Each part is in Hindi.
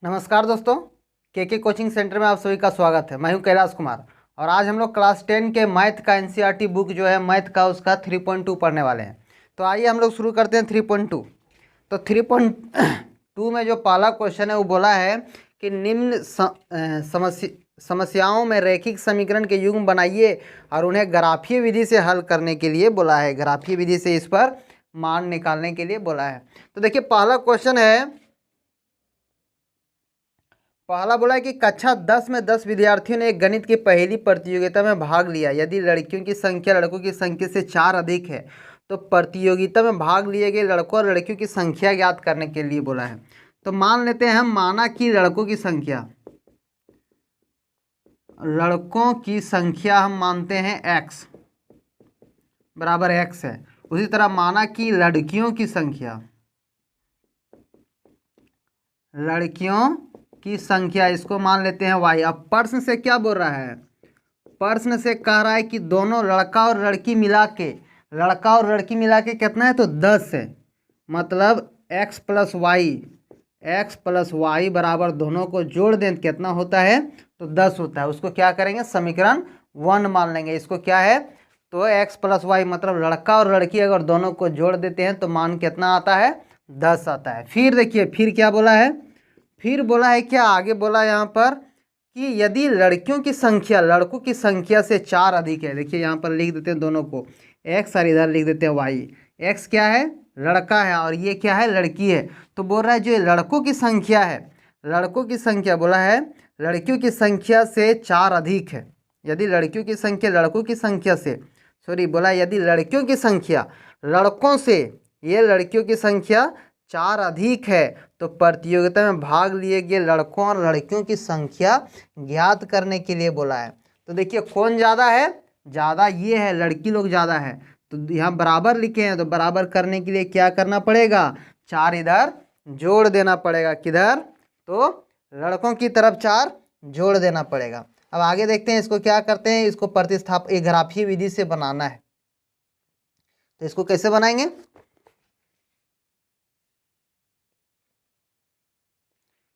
नमस्कार दोस्तों, के कोचिंग सेंटर में आप सभी का स्वागत है। मैं हूं कैलाश कुमार और आज हम लोग क्लास 10 के मैथ का एनसीईआरटी बुक जो है मैथ का उसका 3.2 पढ़ने वाले हैं। तो आइए हम लोग शुरू करते हैं 3.2। तो 3.2 में जो पहला क्वेश्चन है वो बोला है कि निम्न समस्याओं में रैखिक समीकरण के युग्म बनाइए और उन्हें ग्राफीय विधि से हल करने के लिए बोला है। ग्राफीय विधि से इस पर मान निकालने के लिए बोला है। तो देखिए पहला क्वेश्चन है, पहला बोला है कि कक्षा 10 में 10 विद्यार्थियों ने एक गणित की पहेली प्रतियोगिता में भाग लिया। यदि लड़कियों की संख्या लड़कों की संख्या से 4 अधिक है तो प्रतियोगिता में भाग लिए गए लड़कों और लड़कियों की संख्या ज्ञात करने के लिए बोला है। तो मान लेते हैं हम, माना कि लड़कों की संख्या हम मानते हैं x बराबर x है। उसी तरह माना कि लड़कियों की संख्या इसको मान लेते हैं y। अब प्रश्न से क्या बोल रहा है? प्रश्न से कह रहा है कि दोनों लड़का और लड़की मिला के कितना है? तो 10 है। मतलब x प्लस वाई बराबर दोनों को जोड़ दें कितना होता है? तो 10 होता है। उसको क्या करेंगे? समीकरण 1 मान लेंगे। इसको क्या है? तो x प्लस वाई मतलब लड़का और लड़की अगर दोनों को जोड़ देते हैं तो मान कितना आता है? 10 आता है। फिर देखिए फिर क्या बोला है? फिर बोला है क्या आगे बोला यहाँ पर कि यदि लड़कों की संख्या से 4 अधिक है। देखिए यहाँ पर लिख देते हैं दोनों को x और इधर लिख देते हैं y। x क्या है? लड़का है और ये क्या है? लड़की है। तो बोल रहा है जो लड़कों की संख्या बोला है लड़कियों की संख्या से 4 अधिक है। यदि लड़कियों की संख्या लड़कों की संख्या से बोला यदि लड़कियों की संख्या लड़कों से लड़कियों की संख्या 4 अधिक है तो प्रतियोगिता में भाग लिए गए लड़कों और लड़कियों की संख्या ज्ञात करने के लिए बोला है। तो देखिए कौन ज़्यादा है? ज़्यादा ये है, लड़की लोग ज़्यादा है। तो यहाँ बराबर लिखे हैं तो बराबर करने के लिए क्या करना पड़ेगा? 4 इधर जोड़ देना पड़ेगा। किधर? तो लड़कों की तरफ 4 जोड़ देना पड़ेगा। अब आगे देखते हैं इसको क्या करते हैं। इसको ग्राफीय विधि से बनाना है। तो इसको कैसे बनाएंगे?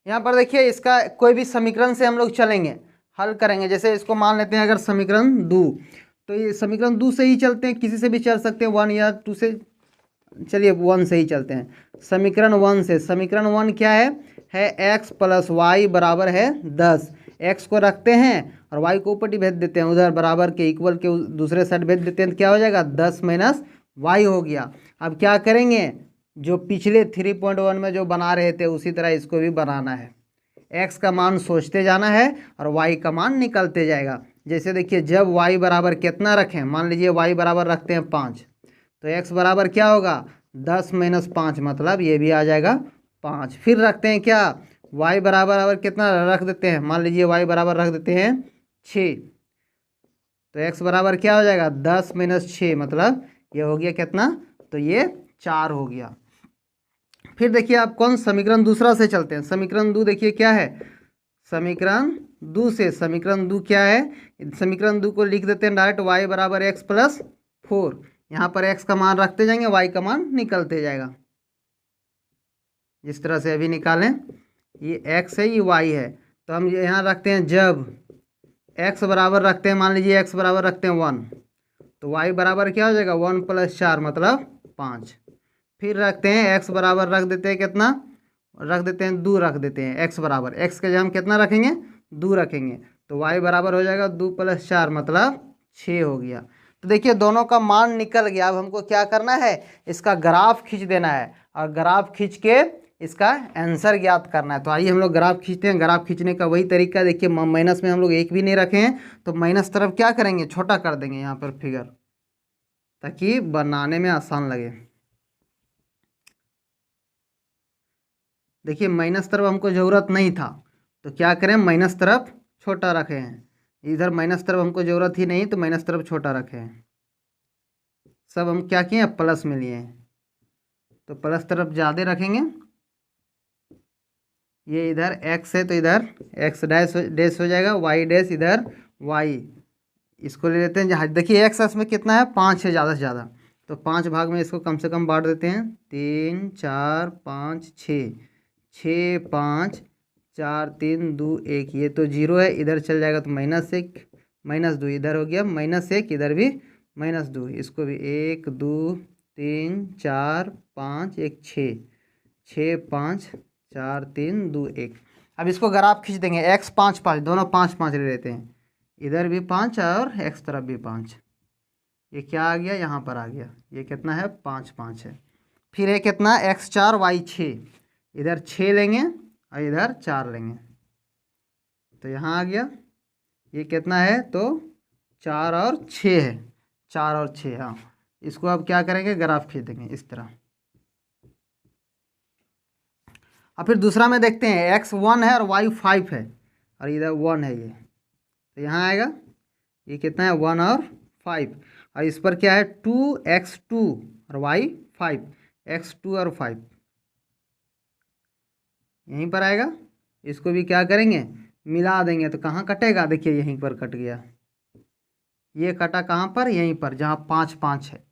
यहाँ पर देखिए इसका कोई भी समीकरण से हम लोग चलेंगे, हल करेंगे। जैसे इसको मान लेते हैं अगर समीकरण 2, तो ये समीकरण 2 से ही चलते हैं, किसी से भी चल सकते हैं, 1 या 2 से। चलिए 1 से ही चलते हैं। समीकरण 1 से, समीकरण 1 क्या है x प्लस वाई बराबर है 10। x को रखते हैं और y को ऊपर ही भेज देते हैं, उधर बराबर के इक्वल के दूसरे साइड भेज देते हैं तो क्या हो जाएगा? 10 माइनस वाई हो गया। अब क्या करेंगे? जो पिछले 3.1 में जो बना रहे थे उसी तरह इसको भी बनाना है। x का मान सोचते जाना है और y का मान निकलते जाएगा। जैसे देखिए जब y बराबर कितना रखें, मान लीजिए y बराबर रखते हैं 5, तो x बराबर क्या होगा? 10 माइनस 5 मतलब ये भी आ जाएगा 5। फिर रखते हैं क्या? y बराबर कितना रख देते हैं, मान लीजिए y बराबर रख देते हैं 6, तो x बराबर क्या हो जाएगा? 10 माइनस 6 मतलब ये हो गया कितना? तो ये 4 हो गया। फिर देखिए आप कौन समीकरण दूसरा से चलते हैं। समीकरण 2 देखिए क्या है? समीकरण 2 क्या है? समीकरण 2 को लिख देते हैं डायरेक्ट y बराबर x प्लस 4। यहाँ पर x का मान रखते जाएंगे, y का मान निकलते जाएगा। जिस तरह से अभी निकालें, ये x है ये y है, तो हम यहाँ रखते हैं जब x बराबर रखते हैं, मान लीजिए x बराबर रखते हैं 1, तो y बराबर क्या हो जाएगा? 1 प्लस 4 मतलब 5। फिर रखते हैं x बराबर रख देते हैं कितना? रख देते हैं 2 रख देते हैं। x बराबर x का जगह हम कितना रखेंगे? 2 रखेंगे, तो y बराबर हो जाएगा 2 प्लस 4 मतलब 6 हो गया। तो देखिए दोनों का मान निकल गया। अब हमको क्या करना है? इसका ग्राफ खींच देना है और ग्राफ खींच के इसका आंसर ज्ञात करना है। तो आइए हम लोग ग्राफ खींचते हैं। ग्राफ खींचने का वही तरीका देखिए, माइनस में हम लोग एक भी नहीं रखे हैं तो माइनस तरफ क्या करेंगे? छोटा कर देंगे यहाँ पर फिगर, ताकि बनाने में आसान लगे। देखिए माइनस तरफ हमको ज़रूरत नहीं था तो क्या करें? माइनस तरफ छोटा रखे हैं। इधर माइनस तरफ हमको ज़रूरत ही नहीं तो माइनस तरफ छोटा रखे हैं। सब हम क्या किए? प्लस में लिए हैं तो प्लस तरफ ज़्यादा रखेंगे। ये इधर x है तो इधर x डैश हो जाएगा, y डैश इधर y। इसको ले लेते हैं। देखिए x में कितना है? 5 है ज़्यादा से ज़्यादा, तो 5 भाग में इसको कम से कम बांट देते हैं। 3 4 5 6, 6 5 4 3 2 1, ये तो जीरो है, इधर चल जाएगा तो -1 -2, इधर हो गया -1, इधर भी -2, इसको भी 1 2 3 4 5 1 6 6 5 4 3 2 1। अब इसको ग्राफ खींच देंगे, x 5 5, दोनों 5 5 ले लेते हैं, इधर भी 5 और x तरफ भी 5, ये क्या आ गया, यहाँ पर आ गया, ये कितना है 5 5 है। फिर ये कितना x 4 y 6, इधर 6 लेंगे और इधर 4 लेंगे, तो यहाँ आ गया, ये कितना है तो 4 और 6 है, 4 और 6, हाँ। इसको अब क्या करेंगे, ग्राफ खींच देंगे इस तरह। अब फिर दूसरा में देखते हैं, x 1 है और y 5 है और इधर 1 है, ये तो यहाँ आएगा, ये कितना है 1 और 5, और इस पर क्या है 2x2 और y 5, x2 और 5 यहीं पर आएगा। इसको भी क्या करेंगे, मिला देंगे, तो कहाँ कटेगा, देखिए यहीं पर कट गया, ये कटा कहाँ पर, यहीं पर जहाँ 5 5 है।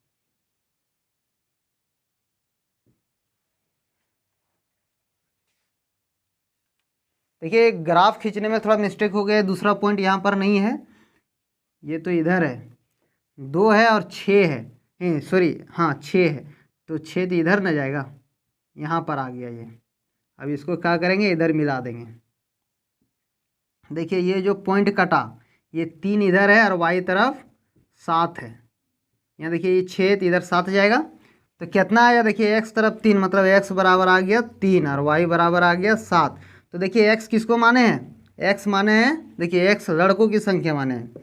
देखिए ग्राफ खींचने में थोड़ा मिस्टेक हो गया, दूसरा पॉइंट यहाँ पर नहीं है, ये तो इधर है, 2 है और 6 है, सॉरी हाँ 6 है, तो 6 तो इधर न जाएगा, यहाँ पर आ गया ये। अब इसको क्या करेंगे, इधर मिला देंगे। देखिए ये जो पॉइंट कटा, ये 3 इधर है और वाई तरफ 7 है, यहाँ देखिए ये 6 तो इधर 7 जाएगा, तो कितना आया, देखिए x तरफ 3, मतलब x बराबर आ गया 3 और y बराबर आ गया 7। तो देखिए x किसको माने हैं, x माने हैं, देखिए x लड़कों की संख्या माने हैं,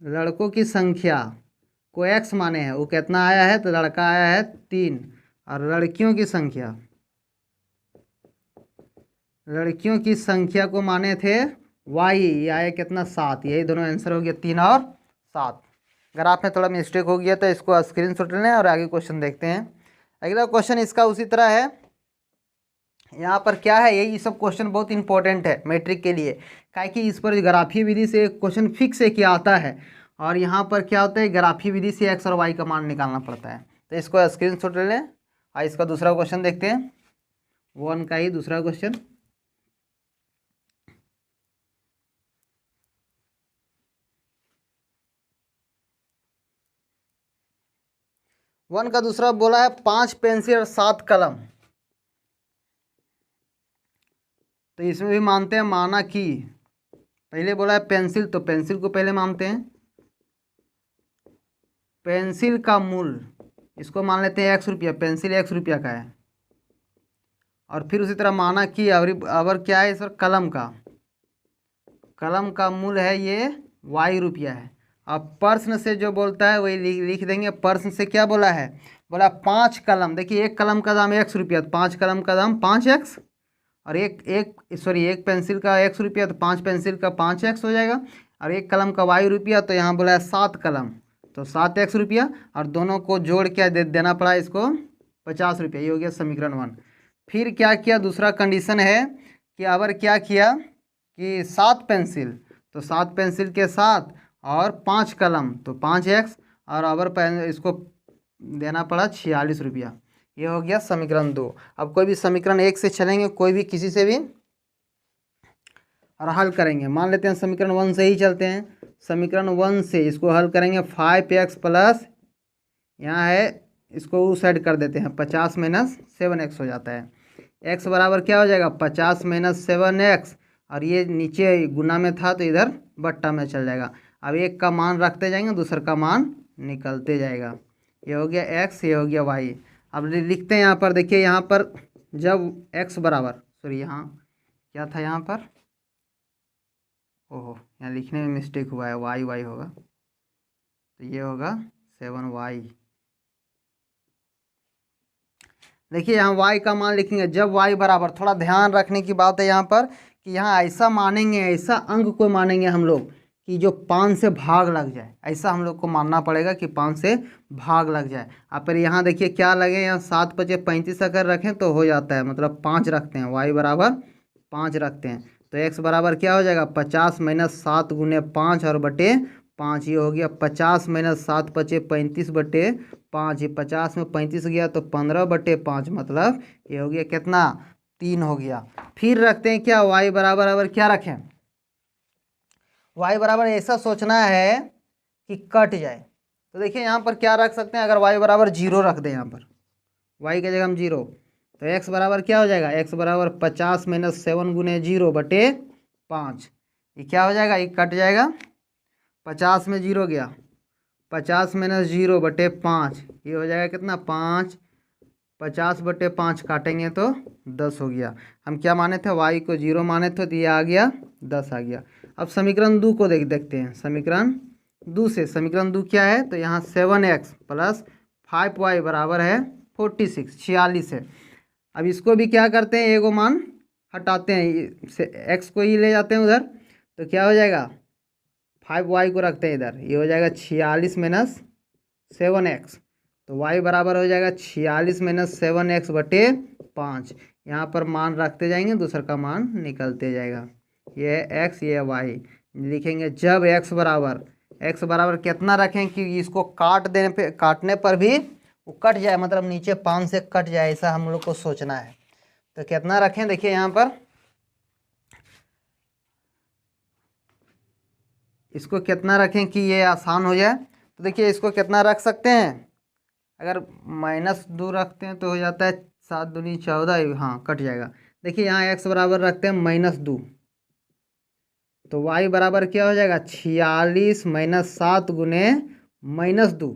लड़कों की संख्या को x माने हैं, वो कितना आया है, तो लड़का आया है 3, और लड़कियों की संख्या, लड़कियों की संख्या को माने थे y, ये आया कितना 7, यही दोनों आंसर हो गया 3 और 7। ग्राफ में थोड़ा मिस्टेक हो गया तो इसको स्क्रीनशॉट लें और आगे क्वेश्चन देखते हैं। अगला क्वेश्चन इसका उसी तरह है, यहाँ पर क्या है, यही सब क्वेश्चन बहुत इंपॉर्टेंट है मैट्रिक के लिए, काहे कि इस पर ग्राफीय विधि से क्वेश्चन फिक्स है क्या आता है, और यहाँ पर क्या होता है, ग्राफीय विधि से x और y का मान निकालना पड़ता है। तो इसको स्क्रीनशॉट ले लें और इसका दूसरा क्वेश्चन देखते हैं, 1 का ही दूसरा क्वेश्चन। वन का दूसरा बोला है 5 पेंसिल और 7 कलम, तो इसमें भी मानते हैं, माना कि पहले बोला है पेंसिल, तो पेंसिल को पहले मानते हैं, पेंसिल का मूल्य इसको मान लेते हैं ₹1, पेंसिल ₹1 का है, और फिर उसी तरह माना कि अवर क्या है, इस पर कलम का मूल्य है ये ₹y है। अब प्रश्न से जो बोलता है वही लिख देंगे, प्रश्न से क्या बोला है, बोला 5 कलम, देखिए एक कलम का दाम ₹1, तो 5 कलम का दाम 5x, और एक पेंसिल का ₹1, तो 5 पेंसिल का 5x हो जाएगा, और एक कलम का ₹y, तो यहाँ बोला है 7 कलम, तो ₹7x, और दोनों को जोड़ के देना पड़ा इसको ₹50, ये हो गया समीकरण 1। फिर क्या किया, दूसरा कंडीशन है कि अगर क्या किया कि 7 पेंसिल, तो 7 पेंसिल के साथ और 5 कलम, तो 5x, और अगर इसको देना पड़ा ₹46, ये हो गया समीकरण 2। अब कोई भी समीकरण 1 से चलेंगे, कोई भी किसी से भी, और हल करेंगे। मान लेते हैं समीकरण 1 से ही चलते हैं, समीकरण 1 से इसको हल करेंगे, 5x प्लस यहाँ है, इसको उस साइड कर देते हैं, 50 - 7x हो जाता है, x बराबर क्या हो जाएगा 50 - 7x, और ये नीचे गुना में था तो इधर बट्टा में चल जाएगा। अब एक का मान रखते जाएंगे, दूसरे का मान निकलते जाएगा, ये हो गया x, ये हो गया y। अब लिखते हैं यहाँ पर, देखिए यहाँ पर जब x बराबर, सॉरी यहाँ क्या था, यहाँ पर ओहो यहाँ लिखने में मिस्टेक हुआ है, y होगा, तो ये होगा 7y। देखिए यहाँ y का मान लिखेंगे, जब y बराबर, थोड़ा ध्यान रखने की बात है यहाँ पर कि यहाँ ऐसा मानेंगे, ऐसा अंक को मानेंगे हम लोग कि जो 5 से भाग लग जाए, ऐसा हम लोग को मानना पड़ेगा कि 5 से भाग लग जाए। अब फिर यहाँ देखिए क्या लगे, यहाँ 7 × 5 = 35 अगर रखें तो हो जाता है, मतलब 5 रखते हैं, y बराबर 5 रखते हैं, तो x बराबर क्या हो जाएगा 50 - 7 × 5 और बटे 5, ये हो गया 50 - 7 × 5 = 35/5, ये 50 में 35 गया तो 15/5, मतलब ये हो गया कितना 3 हो गया। फिर रखते हैं क्या, y बराबर क्या रखें, y बराबर ऐसा सोचना है कि कट जाए। तो देखिए यहाँ पर क्या रख सकते हैं, अगर y बराबर 0 रख दें, यहाँ पर y की जगह हम 0, तो x बराबर क्या हो जाएगा, x बराबर 50 - 7 गुने 0/5। ये क्या हो जाएगा, ये कट जाएगा, 50 में 0 गया, 50 - 0/5, ये हो जाएगा कितना 5, 50/5 काटेंगे तो 10 हो गया। हम क्या माने थे, y को 0 माने थे, तो ये आ गया 10 आ गया। अब समीकरण 2 को देखते हैं। समीकरण 2 से, समीकरण 2 क्या है, तो यहाँ 7x + 5y बराबर है 46 है। अब इसको भी क्या करते हैं, एगो मान हटाते हैं, x को ही ले जाते हैं उधर, तो क्या हो जाएगा, 5y को रखते हैं इधर, ये हो जाएगा 46 - 7x, तो y बराबर हो जाएगा 46 - 7x/5। यहाँ पर मान रखते जाएंगे, दूसरा का मान निकलते जाएगा, ये है x, ये है y। लिखेंगे जब x बराबर कितना रखें कि इसको काटने पर भी वो कट जाए, मतलब नीचे 5 से कट जाए, ऐसा हम लोग को सोचना है। तो कितना रखें, देखिए यहाँ पर इसको कितना रखें कि ये आसान हो जाए। तो देखिए इसको कितना रख सकते हैं, अगर -2 रखते हैं तो हो जाता है 7 दूनी 14, हाँ कट जाएगा। देखिए यहाँ x बराबर रखते हैं -2, तो y बराबर क्या हो जाएगा, 46 - 7 गुने -2,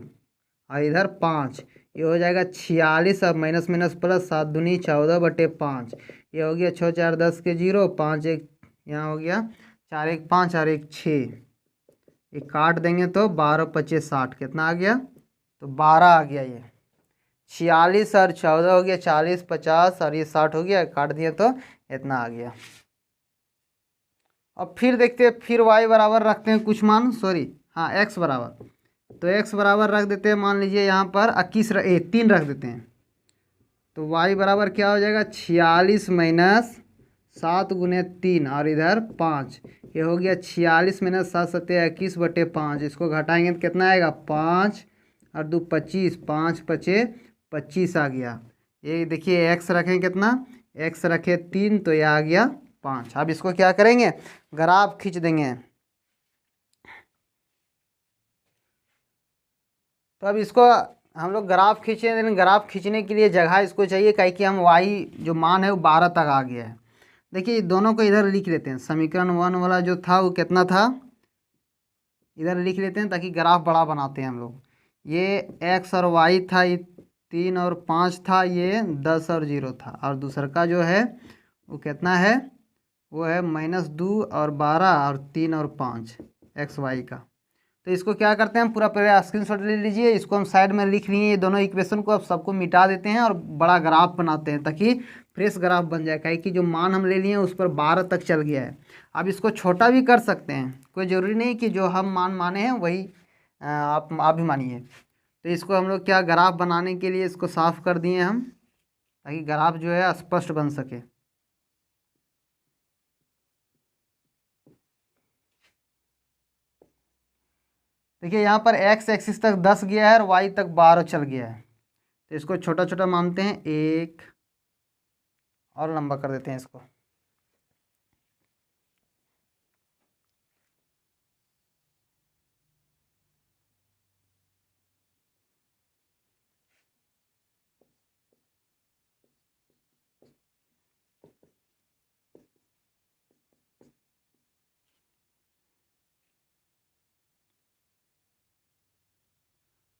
और इधर 5, ये हो जाएगा 46, अब माइनस माइनस प्लस, 7 दूनी 14/5, ये हो गया 6 × 4 = 10 के 0, 5 1 यहाँ हो गया, 4 1 5 और 1 6, ये काट देंगे तो 12 25 60 कितना आ गया, तो 12 आ गया। ये 46 और 14 हो गया 40 50 और ये 60 हो गया, काट दिया तो इतना आ गया। अब फिर देखते हैं, फिर y बराबर रखते हैं कुछ मान, सॉरी हाँ x बराबर, तो x बराबर रख देते हैं, मान लीजिए यहाँ पर 3 रख देते हैं, तो y बराबर क्या हो जाएगा, 46 - 7 गुने 3 और इधर 5, ये हो गया 46 - 7 7 21/5, इसको घटाएंगे तो कितना आएगा, 5 और 2 25, 5 5 25 आ गया। ये देखिए x रखें कितना, x रखे 3, तो ये आ गया 5। अब इसको क्या करेंगे, ग्राफ खींच देंगे। तो अब इसको हम लोग ग्राफ खींचे, लेकिन ग्राफ खींचने के लिए जगह इसको चाहिए, काहे कि हम y जो मान है वो 12 तक आ गया है। देखिए दोनों को इधर लिख लेते हैं, समीकरण 1 वाला जो था वो कितना था, इधर लिख लेते हैं ताकि ग्राफ बड़ा बनाते हैं हम लोग। ये x और y था, ये 3 और 5 था, ये 10 और 0 था, और दूसरा का जो है वो कितना है, वो है -2 और 12 और 3 और 5 x y का। तो इसको क्या करते हैं, हम पूरा स्क्रीनशॉट ले लीजिए, इसको हम साइड में लिख लिए, ये दोनों इक्वेशन को अब सबको मिटा देते हैं और बड़ा ग्राफ बनाते हैं ताकि फ्रेश ग्राफ बन जाए, काहे कि जो मान हम ले लिए हैं उस पर 12 तक चल गया है। अब इसको छोटा भी कर सकते हैं, कोई ज़रूरी नहीं कि जो हम मान माने हैं वही आप भी मानिए। तो इसको हम लोग क्या, ग्राफ बनाने के लिए इसको साफ़ कर दिए हम, ताकि ग्राफ जो है स्पष्ट बन सके। देखिए यहाँ पर x एक्सिस तक 10 गया है और y तक 12 चल गया है, तो इसको छोटा छोटा मानते हैं, एक और लंबा कर देते हैं इसको।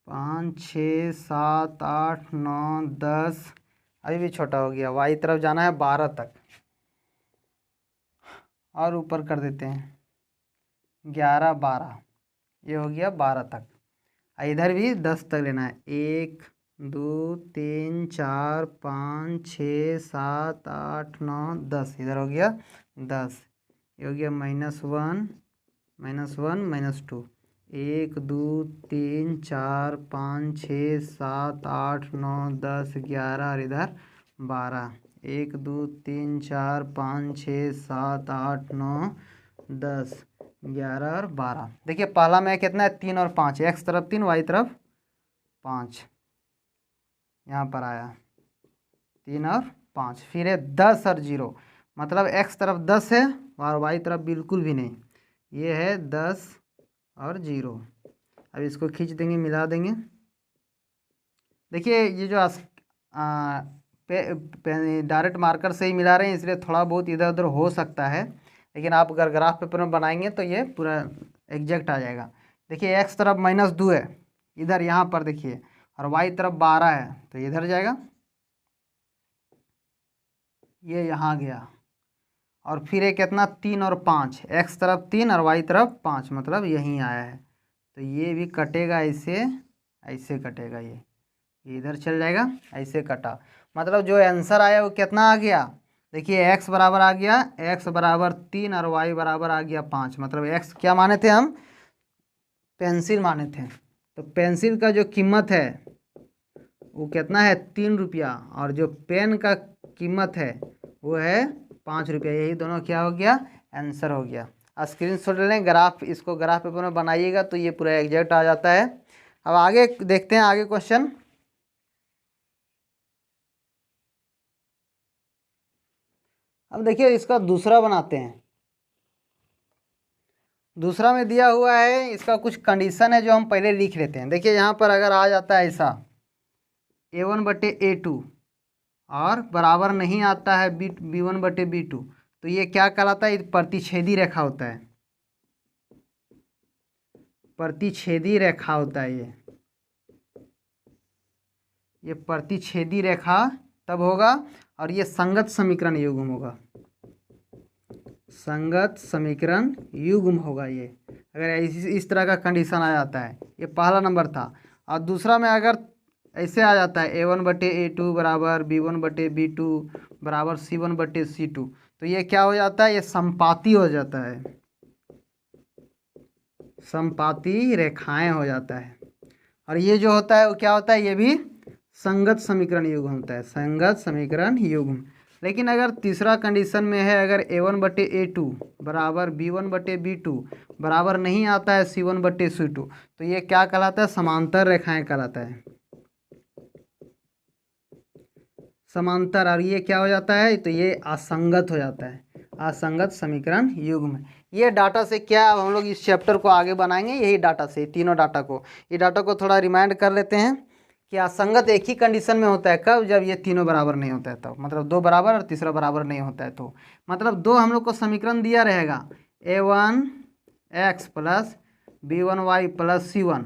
पाँच 6 7 8 9 10, अभी भी छोटा हो गया, y तरफ जाना है 12 तक, और ऊपर कर देते हैं 11 12, ये हो गया 12 तक। इधर भी 10 तक लेना है, 1 2 3 4 5 6 7 8 9 10, इधर हो गया 10, ये हो गया -1 -2, 1 2 3 4 5 6 7 8 9 10 11 और इधर 12, 1 2 3 4 5 6 7 8 9 10 11 और 12। देखिए पहला में कितना है, 3 और 5, x तरफ 3 y तरफ 5, यहाँ पर आया 3 और 5, फिर है 10 और 0, मतलब x तरफ 10 है और y तरफ बिल्कुल भी नहीं, ये है 10 और 0। अब इसको खींच देंगे, मिला देंगे। देखिए ये जो डायरेक्ट मार्कर से ही मिला रहे हैं, इसलिए थोड़ा बहुत इधर उधर हो सकता है, लेकिन आप अगर ग्राफ पेपर में बनाएंगे तो ये पूरा एग्जैक्ट आ जाएगा। देखिए x तरफ -2 है इधर, यहाँ पर देखिए, और y तरफ 12 है, तो इधर जाएगा, ये यहाँ गया। और फिर ये कितना, 3 और 5, x तरफ 3 और y तरफ 5, मतलब यहीं आया है, तो ये भी कटेगा ऐसे, ऐसे कटेगा, ये इधर चल जाएगा, ऐसे कटा, मतलब जो आंसर आया वो कितना आ गया। देखिए x बराबर आ गया, x बराबर 3 और y बराबर आ गया 5, मतलब x क्या माने थे हम, पेंसिल माने थे। तो पेंसिल का जो कीमत है वो कितना है, 3 रुपया, और जो पेन का कीमत है वो है 5 रुपया। यही दोनों क्या हो गया, आंसर हो गया। स्क्रीनशॉट ले लें, ग्राफ, इसको ग्राफ पेपर में बनाइएगा तो ये पूरा एग्जैक्ट आ जाता है। अब आगे देखते हैं, आगे क्वेश्चन। अब देखिए इसका दूसरा बनाते हैं। दूसरा में दिया हुआ है, इसका कुछ कंडीशन है जो हम पहले लिख लेते हैं। देखिए यहाँ पर अगर आ जाता है ऐसा a1/a2 और बराबर नहीं आता है b1/b2, तो ये क्या कहलाता है, प्रतिच्छेदी रेखा होता है, प्रतिच्छेदी रेखा होता है ये प्रतिच्छेदी रेखा तब होगा, और ये संगत समीकरण युग्म होगा, संगत समीकरण युग्म होगा ये, अगर इस तरह का कंडीशन आ जाता है। ये पहला नंबर था। और दूसरा में अगर ऐसे आ जाता है a1/a2 बराबर b1/b2 बराबर c1/c2, तो ये क्या हो जाता है, ये संपाती हो जाता है, संपाती रेखाएं हो जाता है। और ये जो होता है वो क्या होता है, ये भी संगत समीकरण युग्म होता है, संगत समीकरण युग्म। लेकिन अगर तीसरा कंडीशन में है, अगर a1/a2 बराबर b1/b2 बराबर नहीं आता है c1/c2, तो ये क्या कहलाता है, समांतर रेखाएं कहलाता है, समांतर। और ये क्या हो जाता है, तो ये असंगत हो जाता है, असंगत समीकरण युग्म। ये डाटा से क्या हम लोग इस चैप्टर को आगे बनाएंगे, यही डाटा से, तीनों डाटा को, ये डाटा को थोड़ा रिमाइंड कर लेते हैं कि असंगत एक ही कंडीशन में होता है, कब, जब ये तीनों बराबर नहीं होता है तब, मतलब 2 बराबर और तीसरा बराबर नहीं होता है तो, मतलब 2 हम लोग को समीकरण दिया रहेगा, a1x plus b1y plus c1,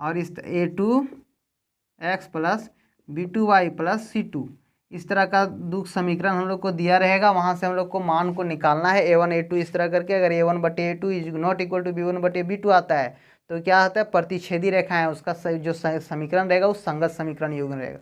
और इस a2x plus b2y plus c2, इस तरह का 2 समीकरण हम लोग को दिया रहेगा। वहाँ से हम लोग को मान को निकालना है, a1 a2 इस तरह करके। अगर a1/a2 is not equal to b1/b2 आता है, तो क्या आता है, प्रतिच्छेदी रेखा है, उसका जो समीकरण रहेगा वो संगत समीकरण युग्म रहेगा।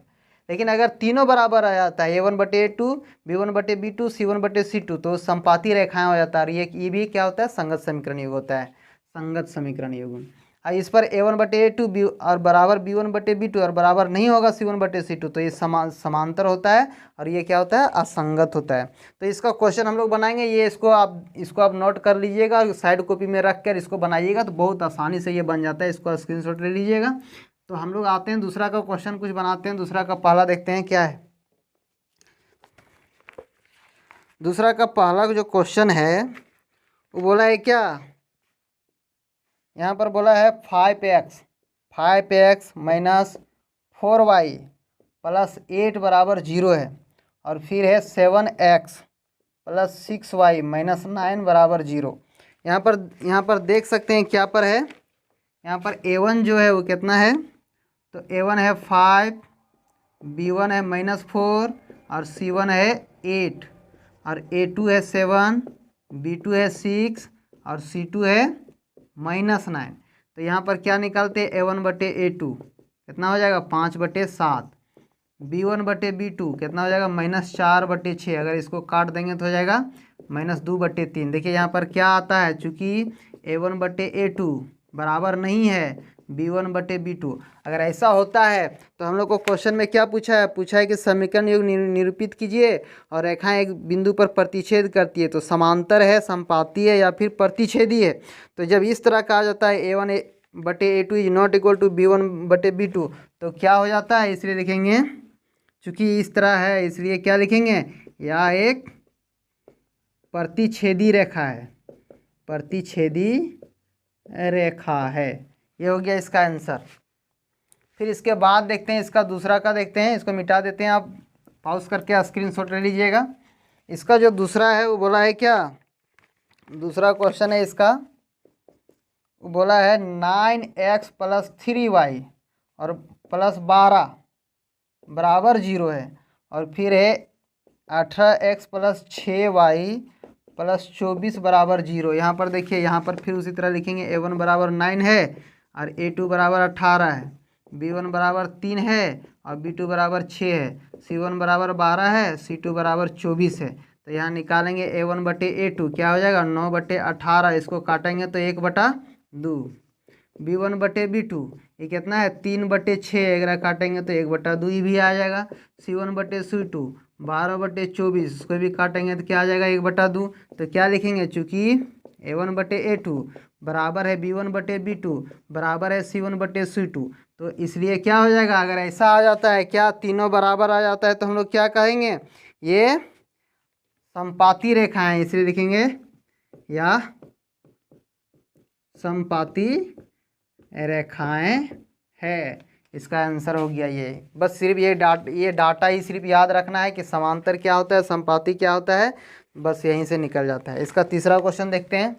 लेकिन अगर तीनों बराबर आ जाता है a1/a2 b1/b2 c1/c2, तो संपाती रेखाएं हो जाता है, और ये भी क्या होता है, संगत समीकरण युग्म होता है, संगत समीकरण युग्म। इस पर a1/a2 और बराबर b1/b2 और बराबर नहीं होगा c1/c2, तो ये समांतर होता है, और ये क्या होता है, असंगत होता है। तो इसका क्वेश्चन हम लोग बनाएंगे, ये इसको आप नोट कर लीजिएगा, साइड कॉपी में रख कर इसको बनाइएगा, तो बहुत आसानी से ये बन जाता है, इसको स्क्रीनशॉट ले लीजिएगा। तो हम लोग आते हैं दूसरा का क्वेश्चन कुछ बनाते हैं। दूसरा का पहला देखते हैं क्या है। दूसरा का पहला जो क्वेश्चन है वो बोला है क्या, यहाँ पर बोला है 5x माइनस 4y प्लस 8 बराबर 0 है, और फिर है 7x प्लस 6y माइनस 9 बराबर 0। यहाँ पर देख सकते हैं क्या पर है, यहाँ पर a1 जो है वो कितना है, तो a1 है 5, b1 है -4, और c1 है 8, और a2 है 7, b2 है 6, और c2 है -9। तो यहाँ पर क्या निकालते हैं, a1/a2 कितना हो जाएगा, 5/7, b1/b2 कितना हो जाएगा, -4/6। अगर इसको काट देंगे तो हो जाएगा -2/3। देखिए यहाँ पर क्या आता है, चूँकि a1/a2 बराबर नहीं है b1/b2। अगर ऐसा होता है तो हम लोग को क्वेश्चन में क्या पूछा है कि समीकरण युग्म निरूपित कीजिए, और रेखाएं एक बिंदु पर प्रतिच्छेद करती है, तो समांतर है, संपाती है, या फिर प्रतिच्छेदी है। तो जब इस तरह का आ जाता है a1/a2 is not equal to b1/b2, तो क्या हो जाता है, इसलिए लिखेंगे चूँकि इस तरह है इसलिए क्या लिखेंगे, यह एक प्रतिच्छेदी रेखा है, प्रतिच्छेदी रेखा है। ये हो गया इसका आंसर। फिर इसके बाद देखते हैं इसका दूसरा का, देखते हैं, इसको मिटा देते हैं, आप पॉज करके स्क्रीनशॉट ले लीजिएगा। इसका जो दूसरा है वो बोला है क्या, दूसरा क्वेश्चन है इसका, वो बोला है 9x + 3y और +12 बराबर 0 है, और फिर है 18x + 6y + 24 बराबर 0। यहाँ पर देखिए, यहाँ पर फिर उसी तरह लिखेंगे, a1 बराबर 9 है और a2 बराबर 18 है, b1 बराबर 3 है और b2 बराबर 6 है, c1 बराबर 12 है, c2 बराबर 24 है। तो यहाँ निकालेंगे a1 बटे a2, क्या हो जाएगा 9 बटे 18, इसको काटेंगे तो 1/2, b1 बटे b2 ये कितना है 3 बटे 6, अगर काटेंगे तो 1/2 ही भी आ जाएगा, c1 बटे c2 12 बटे 24, इसको भी काटेंगे तो क्या आ जाएगा 1/2। तो क्या लिखेंगे, चूँकि a1 बटे a2 बराबर है b1 बटे b2 बराबर है c1 बटे c2, तो इसलिए क्या हो जाएगा, अगर ऐसा आ जाता है, क्या तीनों बराबर आ जाता है, तो हम लोग क्या कहेंगे, ये समपाती रेखाएं, इसलिए लिखेंगे या समपाती रेखाएं है। इसका आंसर हो गया ये। बस सिर्फ ये डाटा ही सिर्फ याद रखना है कि समांतर क्या होता है, समपाती क्या होता है, बस यहीं से निकल जाता है। इसका तीसरा क्वेश्चन देखते हैं।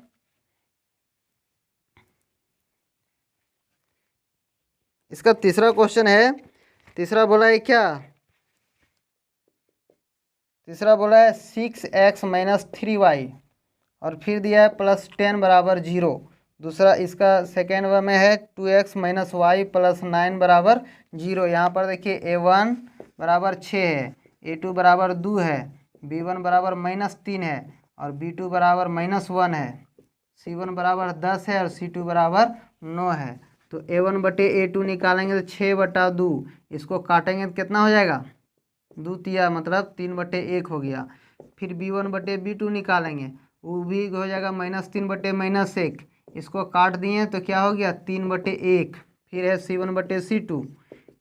इसका तीसरा क्वेश्चन है, तीसरा बोला है क्या, तीसरा बोला है 6x - 3y और फिर दिया है +10 बराबर 0। दूसरा इसका सेकेंड में है 2x - y + 9 बराबर 0। यहाँ पर देखिए a1 बराबर 6 है, a2 बराबर 2 है, b1 बराबर -3 है और b2 बराबर -1 है, c1 बराबर 10 है और c2 बराबर 9 है। तो a1 बटे a2 निकालेंगे तो 6/2, इसको काटेंगे तो कितना हो जाएगा, 2 तिया मतलब 3/1 हो गया। फिर b1 बटे b2 निकालेंगे, वो भी हो जाएगा -3 बटे -1, इसको काट दिए तो क्या हो गया 3/1। फिर है c1 बटे c2,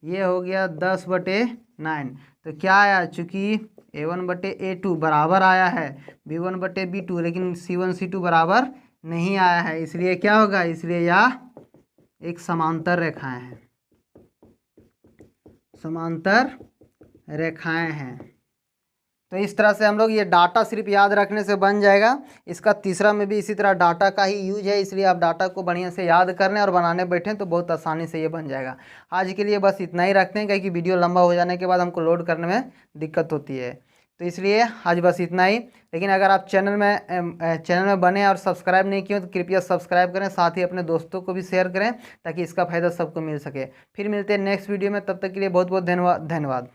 ये हो गया 10/9। तो क्या आया, चूँकि a1 बटे a2 बराबर आया है b1 बटे b2, लेकिन c1 c2 बराबर नहीं आया है, इसलिए क्या होगा, इसलिए यह एक समांतर रेखाएं हैं, समांतर रेखाएं हैं। तो इस तरह से हम लोग ये डाटा सिर्फ याद रखने से बन जाएगा। इसका तीसरा में भी इसी तरह डाटा का ही यूज है, इसलिए आप डाटा को बढ़िया से याद कर लें और बनाने बैठें तो बहुत आसानी से ये बन जाएगा। आज के लिए बस इतना ही रखते हैं, क्योंकि वीडियो लंबा हो जाने के बाद हमको लोड करने में दिक्कत होती है, तो इसलिए आज बस इतना ही। लेकिन अगर आप चैनल में बने और सब्सक्राइब नहीं किए तो कृपया सब्सक्राइब करें, साथ ही अपने दोस्तों को भी शेयर करें ताकि इसका फ़ायदा सबको मिल सके। फिर मिलते हैं नेक्स्ट वीडियो में, तब तक के लिए बहुत बहुत धन्यवाद।